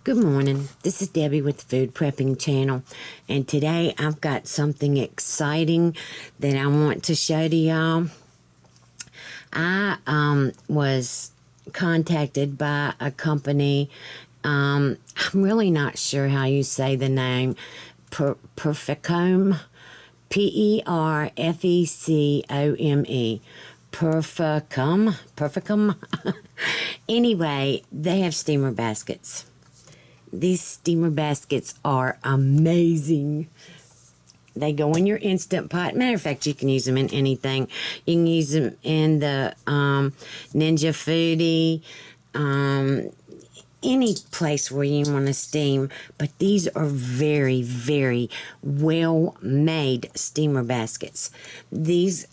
Good morning. This is Debbie with the Food Prepping channel, and today I've got something exciting that I want to show to y'all. I was contacted by a company. I'm really not sure how you say the name. PerfeCome, PerfeCome. PerfeCome. Anyway, they have steamer baskets. These steamer baskets are amazing. They go in your Instant Pot. Matter of fact, you can use them in anything. You can use them in the Ninja Foodi, any place where you want to steam. But these are very, very well-made steamer baskets. The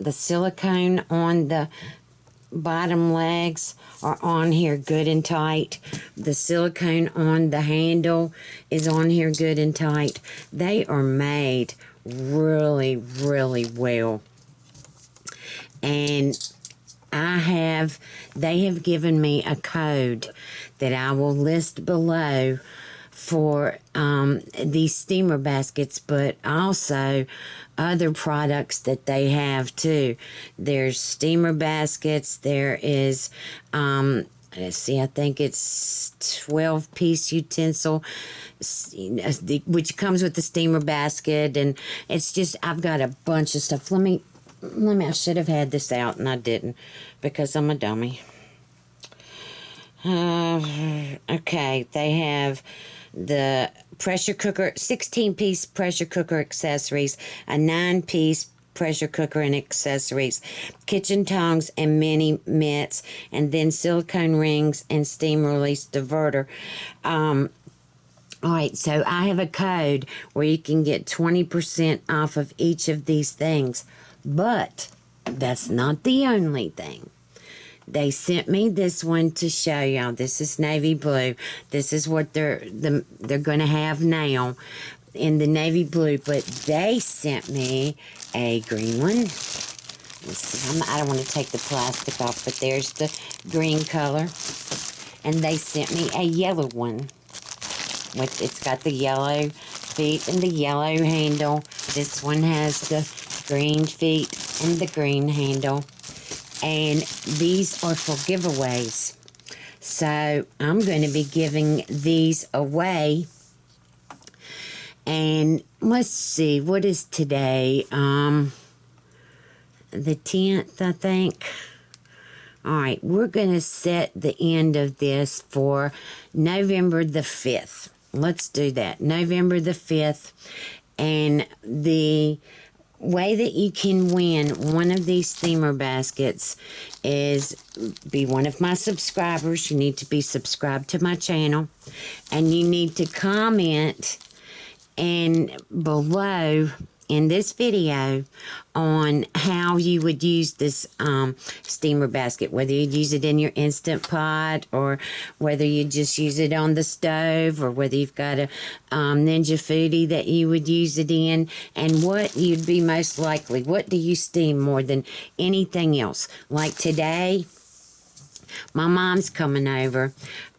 silicone on the bottom legs are on here good and tight. The silicone on the handle is on here good and tight. They are made really, really well. And they have given me a code that I will list below for these steamer baskets, but also other products that they have too. There's steamer baskets. There is, let's see, I think it's 12-piece utensil, which comes with the steamer basket, and it's just, I've got a bunch of stuff. Let me, I should have had this out, and I didn't, because I'm a dummy. Okay, they have the pressure cooker, 16-piece pressure cooker accessories, a 9-piece pressure cooker and accessories, kitchen tongs and mini mitts, and then silicone rings and steam release diverter. All right, so I have a code where you can get 20% off of each of these things, but that's not the only thing. They sent me this one to show y'all. This is navy blue. This is what they're going to have now in the navy blue. But they sent me a green one. Let's see, I don't want to take the plastic off, but there's the green color. And they sent me a yellow one. It's got the yellow feet and the yellow handle. This one has the green feet and the green handle. And these are for giveaways. So I'm going to be giving these away. And let's see, what is today? The 10th, I think. All right, we're going to set the end of this for November the 5th. Let's do that. November the 5th. And the way that you can win one of these steamer baskets is be one of my subscribers. You need to be subscribed to my channel, and you need to comment and below in this video on how you would use this steamer basket, whether you'd use it in your Instant Pot, or whether you just use it on the stove, or whether you've got a Ninja Foodi that you would use it in, and what you'd be most likely. What do you steam more than anything else? Like today, my mom's coming over.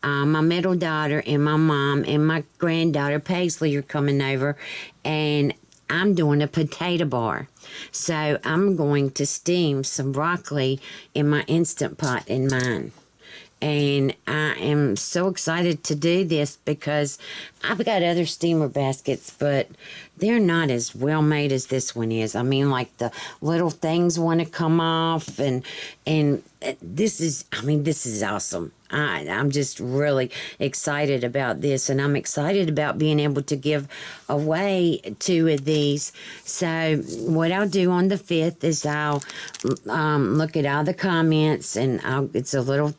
My middle daughter and my mom and my granddaughter Paisley are coming over, and I'm doing a potato bar. So I'm going to steam some broccoli in my Instant Pot in mine. And I am so excited to do this because I've got other steamer baskets, but they're not as well made as this one is. I mean, like the little things want to come off, and this is awesome. I'm just really excited about this, and I'm excited about being able to give away 2 of these. So what I'll do on the 5th is I'll look at all the comments, and it's a little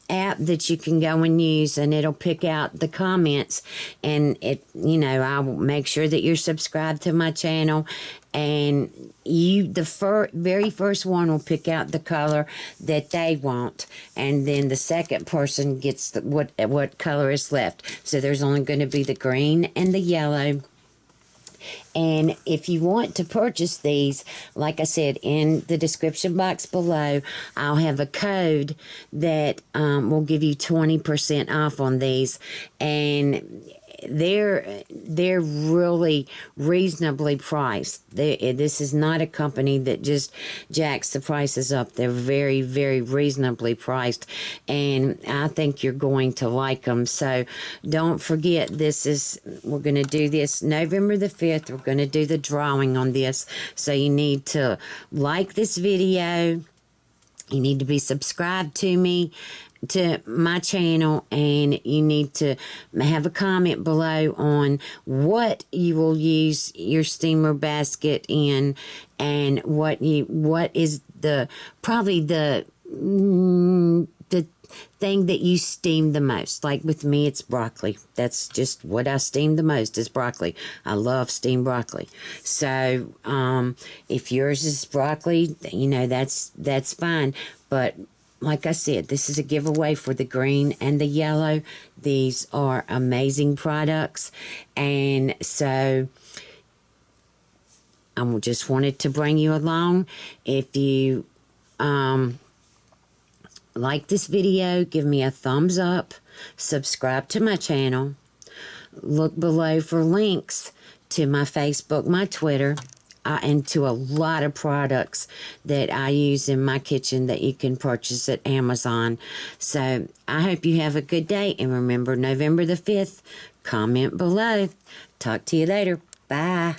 app that you can go and use, and it'll pick out the comments, and I will make sure that you're subscribed to my channel, and the very first one will pick out the color that they want, and then the second person gets what color is left. So there's only going to be the green and the yellow And if you want to purchase these, like I said, in the description box below, I'll have a code that will give you 20% off on these. And they're really reasonably priced. This is not a company that just jacks the prices up. They're very, very reasonably priced, and I think you're going to like them. So don't forget, we're going to do this November the 5th. We're going to do the drawing on this. So you need to like this video. You need to be subscribed to my channel, and you need to have a comment below on what you will use your steamer basket in, and what is probably the thing that you steam the most. Like with me, it's broccoli. That's just what I steam the most, is broccoli. I love steamed broccoli. So if yours is broccoli, that's fine. But like I said, this is a giveaway for the green and the yellow. These are amazing products. And so I just wanted to bring you along. If you like this video, give me a thumbs up. Subscribe to my channel. Look below for links to my Facebook, my Twitter, and to a lot of products that I use in my kitchen that you can purchase at Amazon. So I hope you have a good day. And remember, November the 5th, comment below. Talk to you later. Bye.